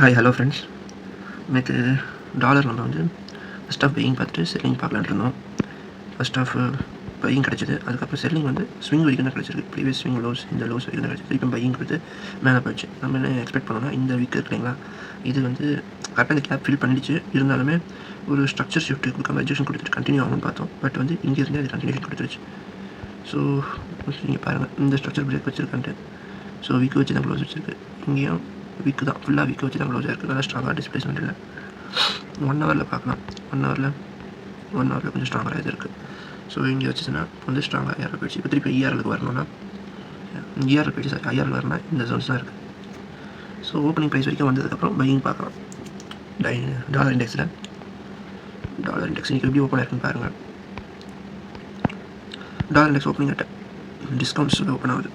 Hi hello friends. நேற்று dollar நம்ம வந்து ஃபஸ்ட் ஆஃப் பையிங் பார்த்துட்டு செல்லிங் பார்க்கலான்ட்டு இருந்தோம். ஃபஸ்ட் ஆஃப் பையிங் கிடச்சிது. அதுக்கப்புறம் செல்லிங் வந்து ஸ்விங் வரைக்கும் தான் கிடச்சிருக்கு. ப்ரீவியஸ் ஸ்விங் லோஸ், இந்த லோஸ் வரைக்கும் தான் கிடச்சிது. இப்போ பையிங் கொடுத்து மேலே போயிடுச்சு. நம்ம என்ன எக்ஸ்பெக்ட் பண்ணோம்னா, இந்த வீக் இருக்குங்களா, இது வந்து கரெக்டாக இந்த கேப் ஃபில் பண்ணிடுச்சு. இருந்தாலுமே ஒரு ஸ்ட்ரக்சர் ஷிஃப்ட் கொடுக்காம எஜெக்ஷன் கொடுத்துட்டு கண்டினியூ ஆகும்னு பார்த்தோம். பட் வந்து இங்கேருந்து அது கண்டினியூஷன் கொடுத்துருச்சு. ஸோ நீங்கள் பாருங்கள், இந்த ஸ்ட்ரக்சர் பிரேக் வச்சுருக்கான்ட்டு. ஸோ வீக் வச்சு தான் க்ளோஸ் வச்சுருக்கு. இங்கேயும் வீக்கு தான், ஃபுல்லாக வீக்கு வச்சு தான் க்ளோஸ் ஆகிருக்கு. நல்லா ஸ்ட்ராங்காக டிஸ்பிளேஸ்மெண்ட் இல்லை. 1 ஹவரில் பார்க்கலாம். 1 ஹவரில் கொஞ்சம் ஸ்ட்ராங்காக இது இருக்குது. ஸோ இங்கே வச்சுச்சுன்னா கொஞ்சம் ஸ்ட்ராங்காக ஏற போயிடுச்சு. இப்போ திருப்பி இஆர்எலுக்கு வரணும்னா, இஆர்எல் போயிடுச்சு. சார் ஐஆர்எல் வரணும்னா இந்த ஜோன்ஸ் தான் இருக்குது. ஸோ ஓப்பனிங் ப்ரைஸ் வரைக்கும் வந்ததுக்கப்புறம் பையிங் பார்க்கலாம். டாலர் இண்டெக்ஸில் இன்றைக்கி எப்படி ஓப்பன் ஆயிருக்குன்னு பாருங்கள். டாலர் இண்டெக்ஸ் ஓப்பனிங் அட் டிஸ்கவுண்ட்ஸில் ஓப்பன் ஆகுது.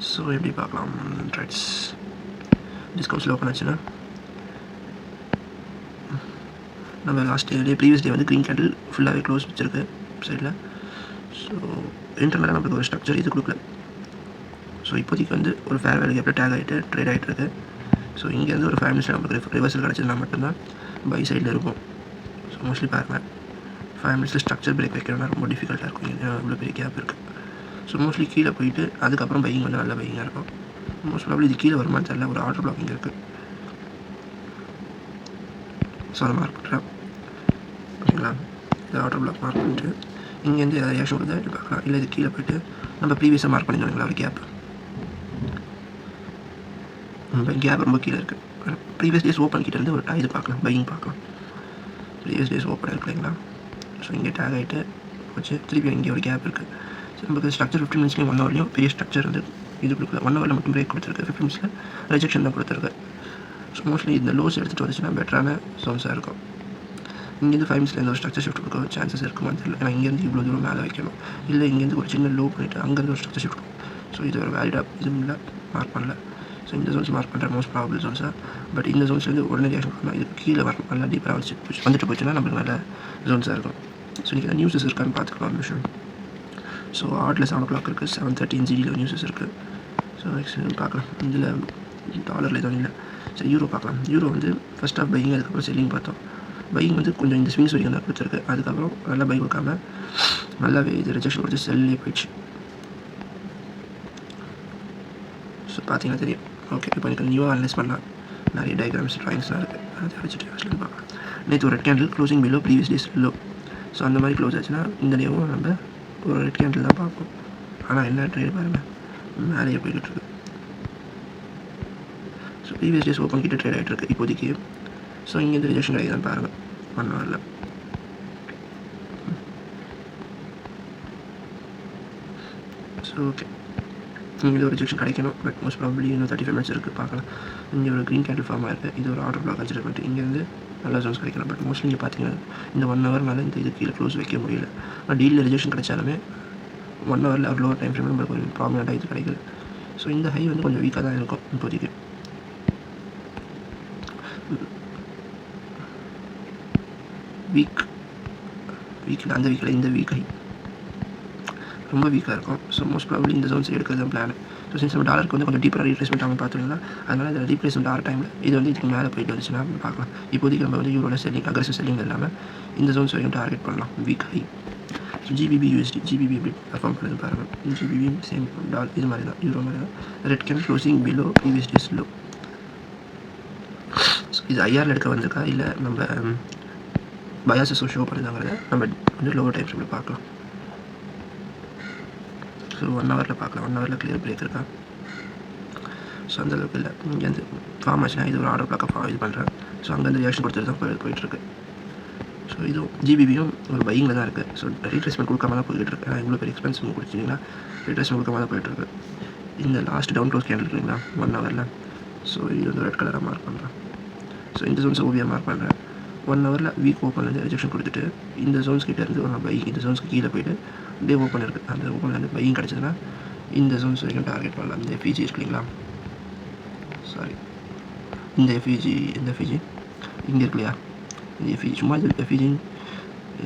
ஸோ எப்படி பார்க்கலாம், ரைட்ஸ் டிஸ்கவுண்ட்ஸில் ஓப்பன் ஆச்சுன்னா, நம்ம லாஸ்ட் டே ப்ரீவியஸ் டே வந்து க்ரீன் கேண்டில் ஃபுல்லாகவே க்ளோஸ் வச்சுருக்கு சைடில். ஸோ இன்டர்னலாக நம்மளுக்கு ஒரு ஸ்ட்ரக்சர் இது கொடுக்கல. ஸோ இப்போதைக்கு வந்து ஒரு ஃபேர் வேல்யூ கேப்பில் டேக் ஆகிட்டு ட்ரேட் ஆகிட்டு இருக்குது. ஸோ இங்கேருந்து ஒரு 5 மினிட்ஸில் நம்மளுக்கு ரிவர்சல் கிடச்சதுனா மட்டும்தான் பை சைடில் இருக்கும். ஸோ மோஸ்ட்லி பாருங்கள், 5 மினிட்ஸில் ஸ்ட்ரக்சர் பிரேக் வைக்கிறோன்னா ரொம்ப டிஃபிகல்ட்டாக இருக்கும். இங்கே இவ்வளோ பெரிய கேப் இருக்குது. ஸோ மோஸ்ட்லி கீழே போயிட்டு அதுக்கப்புறம் பையிங் வந்து நல்ல பையிங்காக இருக்கும். மோஸ்ட் ப்ராபப்லி இது கீழே வருமானு தெரியல. ஒரு ஆர்டர் பிளாக்கிங் இருக்குது. ஸோ அதை மார்க் பண்ணுறேன். ஓகேங்களா, இந்த ஆர்டர் பிளாக் மார்க் பண்ணிட்டு இங்கேருந்து எதாவது ரியாக்ஷன் கொடுத்தா பார்க்கலாம். இல்லை இது கீழே போய்ட்டு நம்ம ப்ரீவியஸாக மார்க் பண்ணியிருந்தோங்களா ஒரு கேப், கேப் ரொம்ப கீழே இருக்குது. ப்ரீவியஸ் டேஸ் ஓப்பன் கிட்டேருந்து ஒரு இது பார்க்கலாம், பையிங் பார்க்கலாம். ப்ரீவியஸ் டேஸ் ஓப்பன் இருக்கு இல்லைங்களா. ஸோ இங்கே டேக் ஆகிட்டு வச்சு திருப்பி இங்கே ஒரு கேப் இருக்குது. ஸோ நமக்கு ஸ்ட்ரக்சர் 15 மினிட்ஸ்லேயும் 1 ஹவர்லையும் பெரிய ஸ்ட்ரக்சர் வந்து இது கொடுக்கல. 1 ஹவரில் மட்டும் பிரேக் கொடுத்துருக்கு. 15 மினிட்ஸில் ரிஜெக்ஷன் தான் கொடுத்துருக்கு. ஸோ மோஸ்ட்லி இந்த லோஸ் எடுத்துகிட்டு வந்துச்சுன்னா பெட்டரான ஜோன்ஸாக இருக்கும். இங்கேருந்து 5 மினிட்ஸில் ஒரு ஸ்ட்ரக்சர் ஷிஃப்ட் கொடுக்க சான்சஸ் இருக்குமான்னு தெரியல. ஏன்னா இங்கேருந்து இவ்வளோ தூரம் மேலே வைக்கணும். இல்லை இங்கேருந்து ஒரு சின்ன லோ பண்ணிவிட்டு அங்கேருந்து ஒரு ஸ்ட்ரக்சர் ஷிஃப்ட் கொடுக்கும். ஸோ இது ஒரு வேலிடாக இதுவும் இல்லை, மார்க் பண்ணல. ஸோ இந்த ஜோன்ஸ் மார்க் பண்ணுற மோஸ்ட் ப்ராபபிள் ஜோன்ஸாக. பட் இந்த ஜோன்ஸ்லேருந்து உடனே ரியாக்ஷன் பண்ணால் இதுக்கு கீழே வரணும். நல்லா டீப்பாக வந்துட்டு போச்சுன்னா நம்மளுக்கு நல்ல ஜோன்ஸாக இருக்கும். ஸோ இன்றைக்கி நியூஸஸ் இருக்கான்னு பார்த்துக்கலாம் ஒரு விஷயம். ஸோ ஆர்டில் 7 o'clock இருக்குது. 7:30 ஜிடியில் நியூஸஸ் இருக்குது. ஸோ நெக்ஸ்ட் பார்க்கலாம். இதில் டாலரில் எதுவும் இல்லை. சரி, யூரோ பார்க்கலாம். யூரோ வந்து ஃபஸ்ட் ஆஃப் பையிங், அதுக்கப்புறம் செல்லிங் பார்த்தோம். பையிங் வந்து கொஞ்சம் இந்த ஸ்விங்ஸ் வரைக்கும் தான் கொடுத்துருக்கு. அதுக்கப்புறம் நல்லா பை கொடுக்காம நல்லாவே இது ரிஜெக்ஷன் கொடுத்து செல்லே போயிடுச்சு. ஸோ பார்த்தீங்கன்னா தெரியும். ஓகே, இப்போ எனக்கு நியூவாக அனலைஸ் பண்ணலாம். நிறைய டயக்ராம்ஸ் ட்ராயிங்ஸ்லாம் இருக்குது. அதை வச்சுட்டு ஆக்சுவலி பார்க்கலாம். நேற்று ஒரு red candle closing below previous days low. So அந்த மாதிரி க்ளோஸ் ஆச்சுன்னா இந்த டேவும் நம்ம ஒரு ரெட் கேண்டில் தான் பார்ப்போம். ஆனால் என்ன ட்ரேட் பாருங்கள், மேலேயே போய்கிட்டு இருக்கு. ஸோ ப்ரீவியஸ் டேஸ் ஓப்பன் கிட்ட ட்ரேட் ஆகிட்டு இருக்குது இப்போதைக்கு. ஸோ இங்கேருந்து ரிஜெக்ஷன் கிடைக்குதான்னு பாருங்கள். 1 ஹவரில் ஸோ ஓகே, இங்கே ஒரு ரிஜெக்ஷன் கிடைக்கணும். பட் மோஸ்ட் ப்ராபப்லி இன்னும் 35 மினிட்ஸ் இருக்குது, பார்க்கலாம். இங்கே ஒரு க்ரீன் கேண்டில் ஃபார்ம் ஆகிருக்கு. இது ஒரு ஆர்டர் பிளாக் கன்சிடர் பண்ணிட்டு இங்கேருந்து நல்ல ஜோன்ஸ் கிடைக்கலாம். பட் மோஸ்ட்லி நீங்கள் பார்த்தீங்கன்னா இந்த 1 ஹவர்னால இந்த இது கீழே க்ளோஸ் வைக்க முடியல. ஆனால் டீலில் ரிஜெக்ஷன் கிடைச்சாலுமே 1 ஹவரில் ஒரு லோவர் டைம் ஃப்ரேமில் நம்மளுக்கு ஒரு ப்ராமினெண்ட்டாக இது கிடைக்குது. ஸோ இந்த ஹை வந்து கொஞ்சம் வீக்காக தான் இருக்கும் இப்போதைக்கு. வீக்கில் அந்த வீக்கில் இந்த வீக் ஹை ரொம்ப வீக்காக இருக்கும். ஸோ மோஸ்ட் ப்ராபப்லி இந்த ஜோன்ஸ் எடுக்கிறது தான் பிளான். ஸோ சின்ஸ் நம்ம டாலருக்கு வந்து கொஞ்சம் டீப்பராக ரீப்ளேஸ்மெண்ட் ஆகும் பார்த்துருங்களா. அதனால் இந்த ரீப்ளேஸ்மெண்ட் ஆகிற டைமில் இது வந்து இதுக்கு மேலே போயிட்டு வந்துச்சுன்னா பார்க்கலாம். இப்போதைக்கு நம்ம வந்து யூரோவில் செல்லிங், அக்ரெசிவ் செல்லிங் இல்லாமல் இந்த ஜோன்ஸ் வரைக்கும் டார்கெட் பண்ணலாம் week high. So GBP USD, GBP எப்படி பர்ஃபார்ம் பண்ணுறது பாருங்கள். ஜிபிபி சேம் இது மாதிரி தான், யூரோ மாதிரி தான். Red can closing below previous days low. So இது ஐஆரில் எடுக்க வந்திருக்கா இல்லை நம்ம பயாஸஸ் ஷோ பண்ணுறாங்கிறத நம்ம வந்து லோவர் டைம் ஃப்ரேமில் பார்க்கலாம். ஸோ 1 ஹவரில் பார்க்கலாம். 1 ஹவரில் கிளியர் பிரேக் இருக்கா. ஸோ அந்தளவுக்கு இல்லை. இங்கேருந்து ஃபார்ம் ஆச்சுன்னா இது ஒரு ஆர்டர் பிளாக்காக இது பண்ணுறேன். ஸோ அங்கேருந்து ரியாக்ஷன் கொடுத்துட்டு தான் போயிட்டுருக்கு. ஸோ இதுவும் ஜிபிபியும் ஒரு பையிங்கில் தான் இருக்குது. ஸோ ரீட்ரேஸ்மெண்ட் கொடுக்காம தான் போயிட்டு இருக்கு. இவ்வளோ பெரிய எக்ஸ்பென்சிவ் கொடுத்தீங்கன்னா ரீட்ரேஸ்மெண்ட் கொடுக்காம தான் போயிட்டுருக்கு. இந்த லாஸ்ட் டவுன் க்ளோஸ் கேண்டில் இருக்குங்களா 1 ஹவரில். ஸோ இது வந்து ரெட் கலராக மார்க் பண்ணுறேன். ஸோ இந்த ஜோன்ஸை ஓவியாக மார்க் பண்ணுறேன். 1 ஹவரில் வீக் ஓப்பன்லேருந்து ரிஜெக்ஷன் கொடுத்துட்டு இந்த ஜோன்ஸ் கிட்டே இருந்து ஒரு பையிங், இந்த ஜோன்ஸ்க்கு கீழே போய்ட்டு டே ஓப்பன் இருக்குது. அந்த ஓப்பன்லேருந்து பையிங் கிடச்சதுன்னா இந்த ஜோன்ஸ் வரைக்கும் டார்கெட் பண்ணலாம். இந்த எஃப்இஜி இருக்கு இல்லைங்களா, சாரி இந்த எஃப்இஜி இங்கே இருக்கு இல்லையா, இந்த எஃப்இஜி சும்மா இது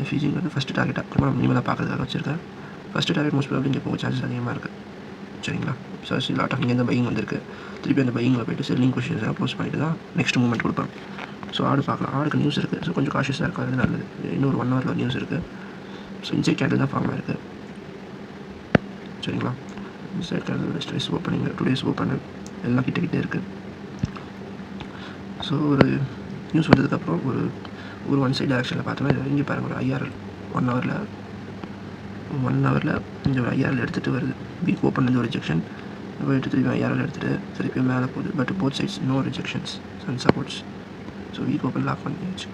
எஃப்இஜிங்கிறது ஃபஸ்ட்டு டார்கெட்டாக நம்ம இனிமேல் பார்க்கறதுக்காக வச்சுருக்கேன். ஃபஸ்ட்டு டார்கெட் மோஸ்ட் ப்ராபப்லி இங்கே போக சான்சஸ் அதிகமாக இருக்குது. சரிங்களா. ஸோ லாட் ஆஃப் இங்கேருந்து பையிங் வந்திருக்கு. திருப்பி அந்த பையிங்கில் போய்ட்டு செல்லிங் பொசிஷன்ஸை க்ளோஸ் பண்ணிட்டு தான் நெக்ஸ்ட் மூவ்மெண்ட் கொடுப்பாங்க. ஸோ ஆடு பார்க்கலாம். ஆடுக்கு நியூஸ் இருக்குது. ஸோ கொஞ்சம் காஷியஸாக இருக்காது நல்லது. இன்னொரு 1 ஹவரில் நியூஸ் இருக்குது. ஸோ இன்சைட் கேண்டில் தான் ஃபார்ம் ஆயிருக்கு. சரிங்களா. Inside candle stress opening today's open எல்லாம் கிட்டே இருக்குது. ஸோ ஒரு நியூஸ் வந்ததுக்கப்புறம் ஒரு ஒன் சைடு ஆக்ஷனில் பார்த்தோன்னா இங்கே பாருங்கள் ஒரு ஐஆர்எல் 1 ஹவரில் இங்கே ஒரு ஐஆர்எல் எடுத்துகிட்டு வருது. வீக் ஓப்பன்லேருந்து ஒரு ரிஜெக்ஷன் போயிட்டு திருப்பி ஐஆர்எல் எடுத்துகிட்டு திருப்பி மேலே போகுது. But both sides no rejections and supports. So week open lock பண்ணியாச்சு.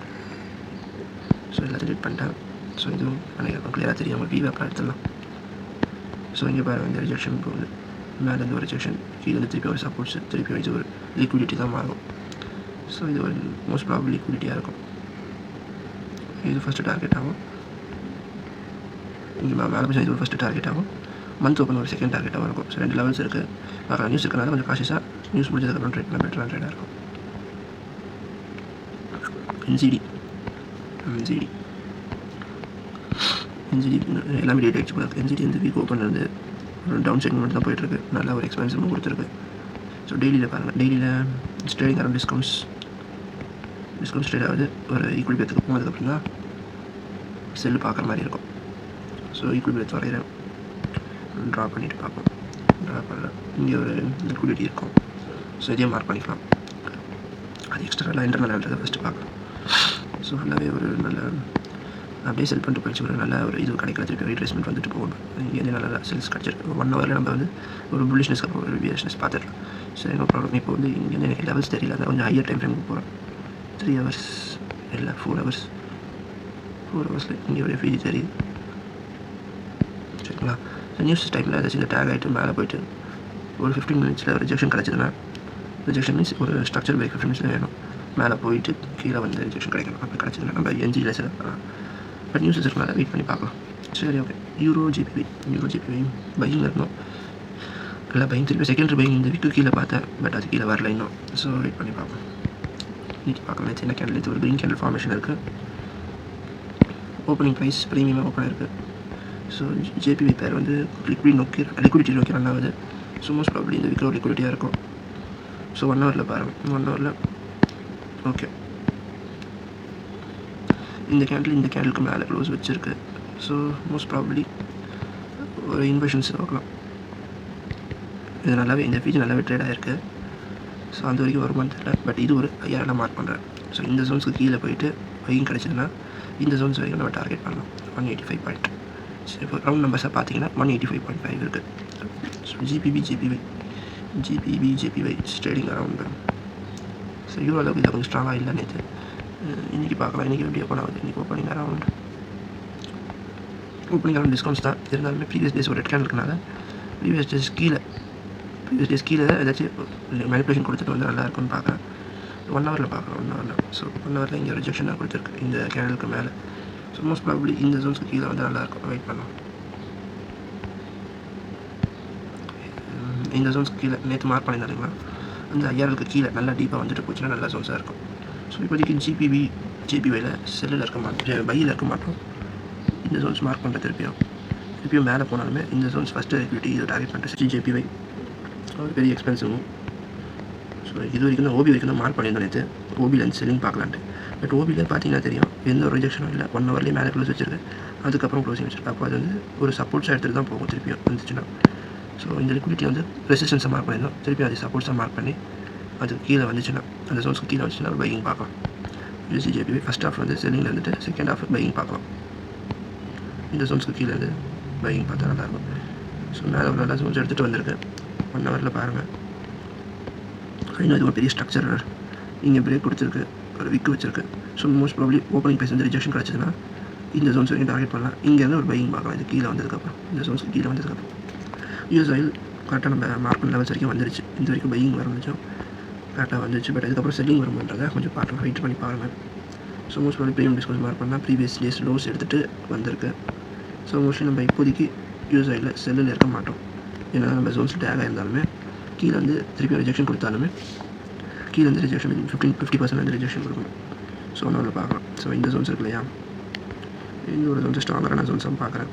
ஸோ எல்லாத்தையும் டெலிட் பண்ணிட்டேன். ஸோ இதுவும் எனக்கு கிளியராக தெரியும். அவங்க வீக் அப்புறம் எடுத்துடலாம். ஸோ இங்கே பாருங்கள் இந்த ரிஜெக்ஷன் போகுது. மேலேருந்து ஒரு ரிஜெக்ஷன், கீழே திருப்பி ஒரு சப்போர்ட்ஸ், திருப்பி இது ஒரு லிக்விடிட்டி தான் மாறும். ஸோ இது ஒரு மோஸ்ட் ப்ராபபிள் லிக்விடிட்டியாக இருக்கும். இது ஃபஸ்ட்டு டார்கெட் ஆகும். இங்கே மேலே போய் இது ஒரு ஃபஸ்ட்டு டார்கெட் ஆகும். மந்த் ஓப்பன் ஒரு செகண்ட் டார்கெட்டாகவும் இருக்கும். ஸோ 2 லெவல்ஸ் இருக்குது. பார்க்கலாம். நியூஸ் இருக்கிறனால கொஞ்சம் காஷியஸாக நியூஸ் முடிஞ்சதுக்கப்புறம் ட்ரேட் பண்ண பெட்டரான ட்ரேடாக இருக்கும். என்சிடி எல்லாமே டேட் ஆகிடுச்சு போல. என்சிடி வந்து வீக் ஓப்பன் இருந்து ஒரு டவுன் சைட் மூவ்மெண்ட் தான் போயிட்டுருக்கு. நல்லா ஒரு எக்ஸ்பென்சிவ் கொடுத்துருக்கு. ஸோ டெய்லியில் பாருங்கள். டெய்லியில் ட்ரேடிங் அரௌண்ட் டிஸ்கவுண்ட்ஸ் ட்ரேட் ஆகுது. ஒரு ஈக்குவல் பேத்துக்கு போனதுக்கப்புறம் தான் செல்லு பார்க்குற மாதிரி இருக்கும். ஸோ ஈக்குவல் பேத் வரைகிறேன். ட்ரா பண்ணிவிட்டு பார்ப்போம். ட்ரா பண்ணல. இங்கே ஒரு லிக்விடிட்டி இருக்கும். ஸோ இதையும் மார்க் பண்ணிக்கலாம். அது எக்ஸ்ட்ரா இன்டர்னல்ன்றதை ஃபஸ்ட்டு பார்க்கலாம். ஸோ ஃபுல்லாகவே ஒரு நல்ல அப்படியே செல் பண்ணிட்டு போயிடுச்சு. ஒரு நல்ல ஒரு இது கிடைக்கல. திருப்பி ரீட்ரேஸ்மெண்ட் வந்துட்டு போகணும். இங்கேருந்து நல்ல சேல்ஸ் கிடச்சிருக்கு. 1 ஹவரில் நம்ம வந்து ஒரு புல்லிஷ்னஸ்க்கு அப்புறம் ஒரு வியர்ஸ்னஸ் பார்த்துக்கலாம். சரி, நோ ப்ராப்ளம். இப்போ வந்து இங்கேருந்து எனக்கு லெவல்ஸ் தெரியல. அதை கொஞ்சம் ஹையர் டைம் ஃப்ரேமுக்கு போகிறேன். 3 ஹவர்ஸ் இல்லை 4 ஹவர்ஸில் இங்கே ஒரு எஃப்இஜி தெரியுது. சரிங்களா. ஸோ நியூஸ் டைமில் ஏதாச்சும் இந்த டேக் ஆகிட்டு மேலே போய்ட்டு ஒரு 15 மினிட்ஸில் ரிஜெக்ஷன் கிடச்சிதுன்னா, ரிஜெக்ஷன் மீன்ஸ் ஒரு ஸ்ட்ரக்சர் பிரேக் 15 மினிட்ஸில் வேணும். மேலே போயிட்டு கீழே வந்து ரிஜெக்ஷன் கிடைக்கணும். அப்போ கிடச்சிதுன்னா நம்ம என்ஜியில் செலக்ட் பண்ணலாம். பட் நியூஸ் இருக்கனால வெயிட் பண்ணி பார்க்கலாம். சரி, ஓகே. யூரோ ஜிபிவி பையிங் இருக்கணும். இல்லை பையிங் திருப்பி செகண்டரி பையிங் இந்த வீக்கு கீழே பார்த்தேன். பட் அது கீழே வரல இன்னும். ஸோ வெயிட் பண்ணி பார்ப்போம். இன்னைக்கு பார்க்கலாம். சின்ன கேண்டில் இது ஒரு க்ரீன் கேண்டில் ஃபார்மேஷன் இருக்குது. ஓப்பனிங் ப்ரைஸ் ப்ரீமியமாக ஓப்பன் இருக்குது. ஸோ ஜேபிவி பேர் வந்து லிக்விடிட்டி நோக்கி ரன் ஆகுது. ஸோ மோஸ்ட் ப்ராபபிலி இந்த வீக்கில் ஒரு லிக்விடிட்டியாக இருக்கும். ஸோ 1 ஹவரில் பாருங்கள். 1 ஹவரில் ஓகே. இந்த கேண்டிலுக்கு மேலே க்ளோஸ் வச்சுருக்கு. ஸோ மோஸ்ட் ப்ராபபிலி ஒரு இன்வெஷன்ஸ் பார்க்கலாம். இது நல்லாவே இந்த ஃபீச்சர் நல்லாவே ட்ரேட் ஆகிருக்கு. ஸோ அந்த வரைக்கும் வருமானு தெரியல. பட் இது ஒரு 5000 மார்க் பண்ணுறேன். ஸோ இந்த ஜோன்ஸ்க்கு கீழே போயிட்டு பையிங் கிடச்சிதுன்னா இந்த ஜோன்ஸ் வரைக்கும் நம்ம டார்கெட் பண்ணலாம். 185 பாயிண்ட். ஸோ இப்போ ரவுண்ட் நம்பர்ஸாக பார்த்தீங்கன்னா 185.5 இருக்குது. So GBP trading around. So euro அளவுக்கு இதில் கொஞ்சம் ஸ்ட்ராங்காக இல்லை நேற்று. இன்றைக்கி பார்க்கலாம். இன்றைக்கி எப்படி ஓப்பன் ஆகுது. இன்றைக்கி ஓப்பனிங் அரவுண்ட் டிஸ்கவுண்ட்ஸ் தான் இருந்தாலுமே ப்ரீவியஸ் டேஸ் ஒரு ரெட் கேண்டில் இருக்கனால ப்ரீவியஸ் டேஸ் கீழே ஏதாச்சும் மேனிப்புலேஷன் கொடுத்துட்டு வந்து நல்லா இருக்கும்னு பார்க்குறேன். 1 ஹவரில் பார்க்குறேன். 1 ஹவரில் ஸோ 1 ஹவரில் இங்கே ரிஜெக்ஷனாக கொடுத்துருக்கு இந்த கேண்டிலுக்கு மேலே. ஸோ மோஸ்ட் ப்ராபபிலி இந்த ஜோன்ஸ்க்கு கீழே வந்து நல்லாயிருக்கும். வெயிட் பண்ணலாம். இந்த ஜோன்ஸ்க்கு கீழே நேற்று மார்க் பண்ணியிருந்தாருங்களா, அந்த ஐஆருக்கு கீழே நல்லா டீப்பாக வந்துட்டு போச்சுன்னா நல்ல ஜோன்ஸாக இருக்கும். ஸோ இப்போதைக்கு ஜேபிவியில் செல்லில் இருக்க மாட்டோம், பையில் இருக்க மாட்டோம். இந்த ஜோன்ஸ் மார்க் பண்ணுற திருப்பியும் மேலே போனாலுமே இந்த ஜோன்ஸ் ஃபஸ்ட்டு லிக்விடிட்டி இதை டார்கெட் பண்ணிட்டு ஜேபிவை ஒரு பெரிய எக்ஸ்பென்சிவும். ஸோ இது வரைக்கும் தான் ஓபி வரைக்கும் தான் மார்க் பண்ணியிருந்தோம் நேற்று. ஓபியில் இருந்து செல்லிங் பார்க்கலான்ட்டு. பட் ஓபியில் பார்த்தீங்கன்னா தெரியும் எந்த ஒரு ரிஜெக்ஷனும் இல்லை. 1 ஹவர்லேயே மேலே க்ளோஸ் வச்சிருக்கு. அதுக்கப்புறம் க்ளோசிங் வச்சிருக்கு. அப்போ அது வந்து ஒரு சப்போர்ட்ஸாக எடுத்துகிட்டு தான் போகும் திருப்பியும் வந்துச்சுன்னா. ஸோ இந்த லிக்விடிட்டி வந்து ரெசிஸ்டன்ஸை மார்க் பண்ணியிருந்தோம். திருப்பி அது சப்போர்ட்ஸாக மார்க் பண்ணி அது கீழே வந்துச்சுன்னா, அந்த ஜோன்ஸ்க்கு கீழே வந்துச்சுன்னா ஒரு பையிங் பார்க்கலாம். யூசிஜேபி ஃபஸ்ட் ஹாஃப் வந்து செல்லிங்கில் இருந்துட்டு செகண்ட் ஹாஃப் பையிங் பார்க்கலாம். இந்த ஜோன்ஸ்க்கு கீழே இருந்து பையிங் பார்த்தா நல்லாயிருக்கும். ஸோ மேலே ஒரு நல்லா ஜோன்ஸ் எடுத்துகிட்டு வந்திருக்கு. 1 ஹவரில் பாருங்கள். இன்னும் இது ஒரு பெரிய ஸ்ட்ரக்சர் இங்கே பிரேக் கொடுத்துருக்கு, ஒரு விக்கு வச்சிருக்கு. So most probably opening price வந்து ரிஜெக்ஷன் கிடச்சிதுன்னா இந்த ஜோன்ஸ் வரைக்கும் டார்கெட் பண்ணலாம். இங்கேருந்து ஒரு பையிங் பார்க்கலாம். இது கீழே வந்ததுக்கப்புறம், இந்த ஜோன்ஸ்க்கு கீழே வந்ததுக்கப்புறம் யூஎஸ் ஆயில் கரெக்டாக நம்ம மார்க் பண்ண லெவல்ஸ் வரைக்கும் வந்துருச்சு. இந்த வரைக்கும் பையிங் வரணும் கரெக்டாக வந்துச்சு. பட் அதுக்கப்புறம் செல்லிங் வருமானதை கொஞ்சம் பார்க்கலாம், வெயிட் பண்ணி பாருங்கள். So most probably premium discount mark பண்ணால் ப்ரீவியஸ் டேஸ் லோஸ் எடுத்துகிட்டு வந்திருக்கு. ஸோ மோஸ்ட்லி நம்ம இப்போதைக்கு யூஎஸ் ஆயில் செல்லில் இருக்க மாட்டோம். ஏன்னா நம்ம ஜோன்ஸ் டேக் ஆகிருந்தாலுமே கீழே வந்து திருப்பி ரிஜெக்ஷன் கொடுத்தாலுமே கீழே வந்து ரிஜெக்ஷன் 50% வந்து ரிஜெக்ஷன் கொடுக்கணும். ஸோ ஒன்று பார்க்கலாம். ஸோ இந்த ஜோன்ஸ் இருக்கு இல்லையா, இந்த ஒரு ஜோன்ஸ் ஸ்ட்ராங்கரான ஜோன்ஸாக பார்க்குறேன்.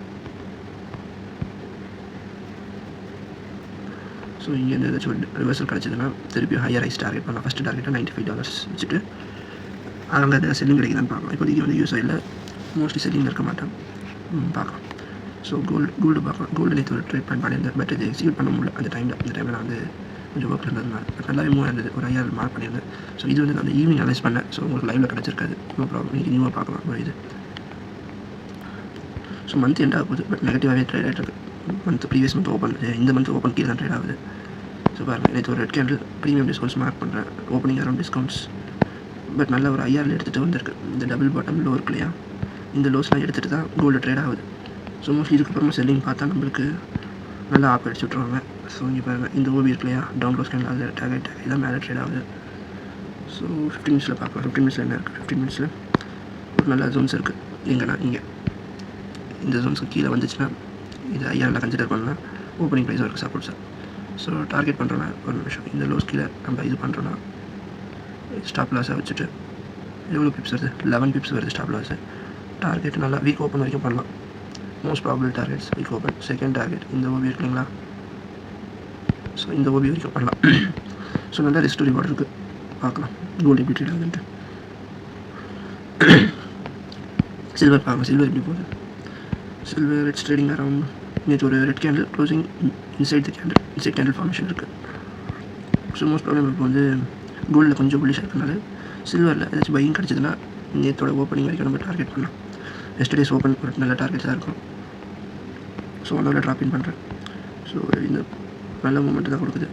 ஸோ இங்கேருந்து ஏதாச்சும் ஒரு ரிவர்சல் கிடச்சதுன்னா திருப்பி ஹையர் ஐஸ் டார்கெட் பண்ணலாம். ஃபஸ்ட்டு டார்கெட்டாக $95 வச்சுட்டு அங்கே ஏதாவது செல்லிங் கிடைக்குதான்னு பார்க்கலாம். இப்போதைக்கு வந்து யூஎஸ்ஐயில் மோஸ்ட்லி செல்லிங் இருக்க மாட்டேன், பார்க்கலாம். ஸோ கோல்டு பார்க்கலாம். கோல்டு நேற்று ஒரு ட்ரேட் பண்ணியிருந்தேன், பட் இது எக்ஸிக்யூட் பண்ண முடியல அந்த டைமில் நான் வந்து கொஞ்சம் ஒர்க் இருந்ததுனால. பட் நல்லாவே மூவ் இருந்தது, ஒரு 5000 மார்க் பண்ணியிருந்தேன். ஸோ இது வந்து நான் ஈவினிங் அனலைஸ் பண்ணேன். ஸோ உங்களுக்கு லைவில் கிடச்சிருக்காது, நோ ப்ராப்ளம். நீங்கள் நியூவாக பார்க்கலாம் ஒரு இது. ஸோ மந்த் எண்ட் ஆக போகுது, பட் நெகட்டிவாகவே ட்ரேட் ஆகிட்டு இருக்குது. ப்ரீவியஸ் மந்த் ஓப்பன், இந்த மந்த் ஓப்பன் கீழே தான் ட்ரேட் ஆகுது. ஸோ பாருங்கள், நேற்று ஒரு red candle premium discounts mark பண்ணுறேன், ஓப்பனிங் அரௌண்ட் டிஸ்கவுண்ட்ஸ். பட் நல்ல ஒரு 5000 எடுத்துகிட்டு வந்திருக்கு. இந்த டபுள் பாட்டம் லோ இருக்கு இல்லையா, இந்த லோஸ்லாம் எடுத்துகிட்டு தான் கோல்டு ட்ரேட் ஆகுது. ஸோ மோஸ்ட்லி இதுக்கப்புறமா செல்லிங் பார்த்தா நம்மளுக்கு நல்லா ஆப் அடிச்சு விட்ருவாங்க. ஸோ இங்கே பாருங்கள், இந்த ஓபி இருக்கு இல்லையா, டவுன் க்ளோஸ் கேண்டில் அதில் டேக் தான் மேலே ட்ரேட் ஆகுது. ஸோ 15 மினிட்ஸில் பார்க்கலாம். 15 மினிட்ஸில் என்ன இருக்குது, 15 மினிட்ஸில் ஒரு நல்ல ஜோன்ஸ் இருக்குது. எங்கன்னா இங்கே இந்த ஜோன்ஸுக்கு கீழே வந்துச்சுன்னா இது 5000 கன்சிடர் பண்ணலாம். ஓப்பனிங் ப்ரைஸும் இருக்குது, சப்போர்ட் சார். ஸோ டார்கெட் பண்ணுறோன்னா ஒரு நிமிஷம், இந்த லோஸ் கீழே நம்ம இது பண்ணுறோன்னா ஸ்டாப் லாஸாக வச்சுட்டு எவ்வளோ பிப்ஸ் வருது, 11 பிப்ஸ் வருது ஸ்டாப் லாஸு. டார்கெட் நல்லா வீக் ஓப்பன் வரைக்கும் பண்ணலாம். Most probable targets week open. Second target இந்த ஓபி இருக்குங்களா, ஸோ இந்த ஓபி வரைக்கும் பண்ணலாம். ஸோ நல்லா ரிஸ்க் ரிவார்டு இருக்குது, பார்க்கலாம் கோல்டு எப்படி ட்ரேட் ஆகுதுன்ட்டு. சில்வர் பார்க்கலாம், சில்வர் எப்படி போகுது. சில்வர் இட்ஸ் ட்ரேடிங் அரௌண்ட், நேற்று ஒரு red candle closing inside candle formation இருக்குது. ஸோ மோஸ்ட் ப்ராப்ளம் இப்போ வந்து கோல்டில் கொஞ்சம் புல்லிஷாக இருக்கிறதுனால சில்வரில் ஏதாச்சும் பையிங் கிடச்சதுன்னா நேற்றோட ஓப்பனிங் வரைக்கும் நம்ம டார்கெட் பண்ணலாம். எஸ்டர்டேஸ் ஓப்பன் ஒரு நல்ல டார்கெட்ஸ் தான் இருக்கும். ஸோ ஒன்றும் ட்ராப் இன் பண்ணுறேன். ஸோ இந்த நல்ல மூமெண்ட் தான் கொடுக்குது.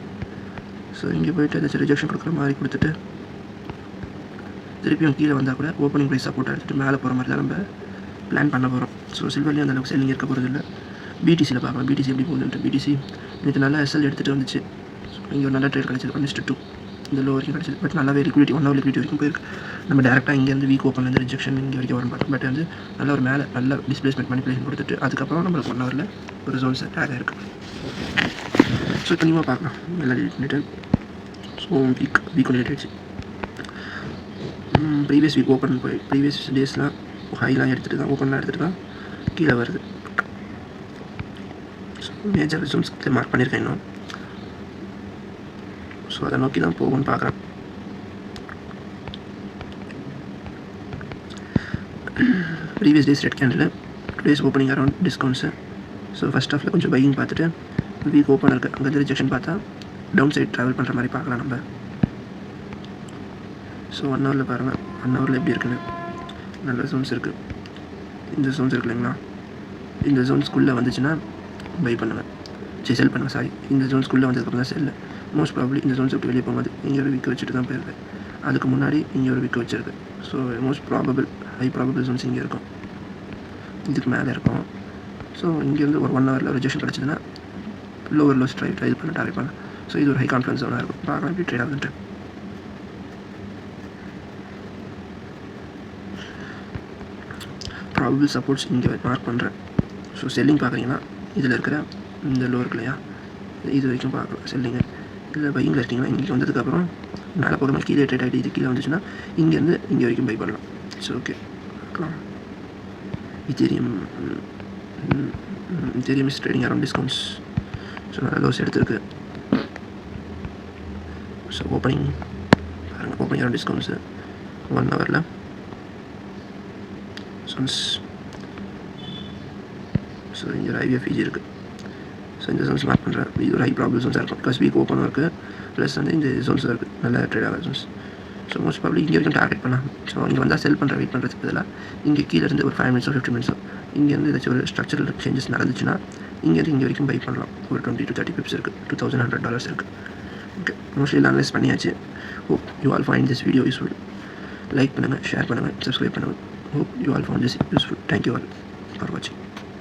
ஸோ இங்கே போய்ட்டு ஏதாச்சும் ரிஜெக்ஷன் கொடுக்குற மாதிரி கொடுத்துட்டு திருப்பியும் கீழே வந்தால் கூட ஓப்பனிங் ப்ரைஸ் சப்போர்ட் எடுத்துகிட்டு மேலே போகிற மாதிரி தான் நம்ம பிளான் பண்ண போகிறோம். ஸோ சில்வர்லேயும் அந்தளவுக்கு செல்லிங் இருக்க போகிறது இல்லை. பிடிசியில் பார்க்கலாம், பிடிசி எப்படி போகுதுன்ட்டு. பிடிசி நேற்று நல்லா எஸ்எல் எடுத்துகிட்டு வந்துச்சு. ஸோ இங்கே ஒரு நல்ல ட்ரேட் கிடச்சிது, 1:2 இந்த லோ வரைக்கும் கிடச்சிது. பட் நல்லாவே லிக்விடிட்டி 1 ஹவர் லிக்விடிட்டி வரைக்கும் போயிருக்கு. நம்ம டேரெக்டாக இங்கேருந்து வீக் ஓப்பன்லேருந்து ரிஜெக்ஷன் இங்கே வரைக்கும் வர மாட்டோம். பட் வந்து நல்ல ஒரு மேலே நல்ல டிஸ்பிளேஸ்மெண்ட் மணிப்புலேஷன் கொடுத்துட்டு அதுக்கப்புறம் நம்மளுக்கு 1 ஹவரில் ஒரு ஜோன்ஸ் டேக் இருக்குது. ஸோ இப்போ நீங்கள் பார்க்கலாம் நல்லா டேட். ஸோ வீக் டேட் ஆகிடுச்சு. ப்ரீவியஸ் வீக் ஓப்பன் போய் ப்ரீவியஸ் டேஸ்லாம் ஹைலாம் எடுத்துகிட்டு தான் ஓப்பன்லாம் எடுத்துகிட்டு தான் கீழே வருது. ஸோ மேஜர் ஜோன்ஸ் மார்க் பண்ணியிருக்கேன் இன்னும். ஸோ அதை நோக்கி தான் போகும்னு பார்க்குறேன். Previous days red candle, today's opening around discounts. So first ஹாஃபில் கொஞ்சம் பையிங் பார்த்துட்டு வீக் ஓப்பன் இருக்குது, அங்கே ரிஜெக்ஷன் பார்த்தா டவுன் சைட் ட்ராவல் பண்ணுற மாதிரி பார்க்கலாம் நம்ம. ஸோ 1 ஹவரில் பாருங்கள், 1 ஹவரில் எப்படி இருக்குன்னு நல்ல ஜோன்ஸ் இருக்குது. இந்த ஜோன்ஸ் இருக்கு இல்லைங்களா, இந்த ஜோன்ஸ்குள்ளே வந்துச்சுன்னா பை பண்ணுவேன், செல் பண்ணுவேன். சாரி, இந்த ஜோன்ஸ்குள்ளே வந்ததுக்கப்புறம் தான் செல்லு. மோஸ்ட் ப்ராபப்ளி இந்த ஜோன்ஸ் விட்டு வெளியே போகும்போது இங்கே ஒரு விக் வச்சுட்டு தான் போயிருக்கு. அதுக்கு முன்னாடி இங்கே ஒரு விக் வச்சுருக்கு. So most probable high probable Jones இங்கே இருக்கும், இதுக்கு மேலே இருக்கும். ஸோ இங்கேருந்து ஒரு 1 ஹவரில் ரிஜெக்ஷன் கிடச்சிதுன்னா லோவர் லோஸ் ட்ரை பண்ண டார்கெட் பண்ணேன். ஸோ இது ஒரு ஹை கான்ஃபிடன்ஸ் ஜோனாக இருக்கும், பார்க்கலாம் எப்படி ட்ரேட் ஆகுதுன்ட்டு. ப்ராபபிள் சப்போர்ட்ஸ் இங்கே மார்க் பண்ணுறேன். ஸோ செல்லிங் பார்க்குறீங்கன்னா இதில் இருக்கிற இந்த லோ இருக்கு இல்லையா, இது வரைக்கும் பார்க்கலாம் செல்லிங்கு. இதில் பையிங்கில் இருக்கீங்கன்னா இங்கே வந்ததுக்கப்புறம் மேலே போகிற மாதிரி கீழே ட்ரேட் ஆகிட்டு இது கீழே வந்துச்சுன்னா இங்கேருந்து இங்கே வரைக்கும் பை பண்ணலாம். So okay, Ethereum is trading around discounts. So நல்லா lows எடுத்துருக்கு. So opening around discounts 1 ஹவரில் ஜோன்ஸ். ஸோ இங்கே ஒரு ஐவிஎஃப்இஜி இருக்குது. ஸோ இந்த ஜோன்ஸ் மார்க் பண்ணுறேன். இது ஒரு ஹை ப்ராபபிள் ஜோன்ஸாக இருக்கும், பிகாஸ் வீக் ஓப்பனும் இருக்குது, ப்ளஸ் வந்து இந்த ஜோன்ஸும் இருக்குது, நல்ல ட்ரேட் ஆகிற ஜோன்ஸ். ஸோ மோஸ்ட் ப்ராபபிள் இங்கே வரைக்கும் டார்கெட் பண்ணலாம். ஸோ இங்கே வந்தால் செல் பண்ணுற வெயிட் பண்ணுறதுக்கு பதிலாக இங்கே கீழே இருந்து ஒரு 5 மினிட்ஸோ 15 மினிட்ஸோ இங்கேருந்து ஏதாச்சும் ஒரு ஸ்ட்ரக்சரல் சேஞ்சஸ் நடந்துச்சுன்னா இங்கேருந்து இங்கே வரைக்கும் பை பண்ணலாம். ஒரு 20 to 30 பிப்ஸ் இருக்குது, $2,100 இருக்குது. ஓகே, மோஸ்ட்லி அனலைஸ் பண்ணியாச்சு. Hope you all find this video useful. Like பண்ணுங்கள், ஷேர் பண்ணுங்கள், சப்ஸ்கிரைப் பண்ணுங்கள். Hope you all found this useful. Thank you all for watching.